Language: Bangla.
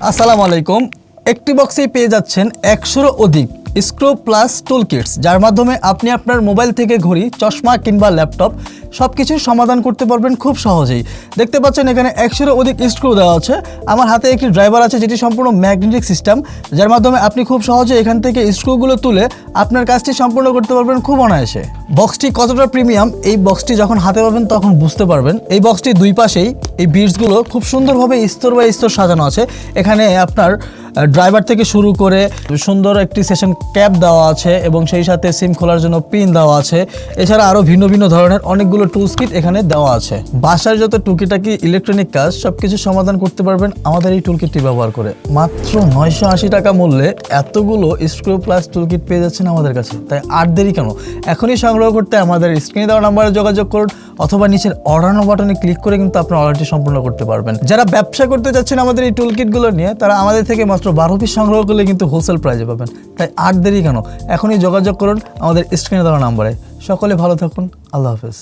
আসসালামু আলাইকুম। একটি বক্সেই পেয়ে যাচ্ছেন 100-এরও অধিক স্ক্রু প্লাস টুল কিটস, যার মাধ্যমে আপনি আপনার মোবাইল থেকে ঘড়ি, চশমা কিংবা ল্যাপটপ সব কিছুর সমাধান করতে পারবেন খুব সহজেই। দেখতে পাচ্ছেন এখানে 100-এরও অধিক স্ক্রু দেওয়া আছে। আমার হাতে একটি ড্রাইভার আছে যেটি সম্পূর্ণ ম্যাগনেটিক সিস্টেম, যার মাধ্যমে আপনি খুব সহজে এখান থেকে স্ক্রুগুলো তুলে আপনার কাজটি সম্পূর্ণ করতে পারবেন খুব অনায়াসে। বক্সটি কতটা প্রিমিয়াম এই বক্সটি যখন হাতে পাবেন তখন বুঝতে পারবেন। এই বক্সটির দুই পাশেই এই বিটসগুলো খুব সুন্দরভাবে স্তর বাই স্তর সাজানো আছে। এখানে আপনার ড্রাইভার থেকে শুরু করে সুন্দর একটি সেশন ক্যাপ দেওয়া আছে এবং সেই সাথে সিম খোলার জন্য পিন দেওয়া আছে। এছাড়া আরও ভিন্ন ভিন্ন ধরনের অনেকগুলো টুলস কিট এখানে দেওয়া আছে। বাসার যত টুকিটাকি ইলেকট্রনিক কাজ সবকিছু সমাধান করতে পারবেন আমাদের এই টুলকিটটি ব্যবহার করে। মাত্র 980 টাকা মূল্যে এতগুলো স্ক্রু প্লাস টুলকিট পেয়ে যাচ্ছেন আমাদের কাছে। তাই আর দেরি কেন, এখনই সংগ্রহ করতে আমাদের স্ক্রিনে দেওয়া নাম্বারে যোগাযোগ করুন অথবা নিচের অর্ডার নাও বাটনে ক্লিক করে কিন্তু আপনার অর্ডারটি সম্পূর্ণ করতে পারবেন। যারা ব্যবসা করতে যাচ্ছেন আমাদের এই টুলকিটগুলো নিয়ে, তারা আমাদের থেকে মাত্র 12 পিস সংগ্রহ করলে কিন্তু হোলসেল প্রাইসে পাবেন। তাই আর দেরি কেন, এখনই যোগাযোগ করুন আমাদের স্ক্রিনে দেওয়া নাম্বারে। সকলে ভালো থাকুন, আল্লাহ হাফেজ।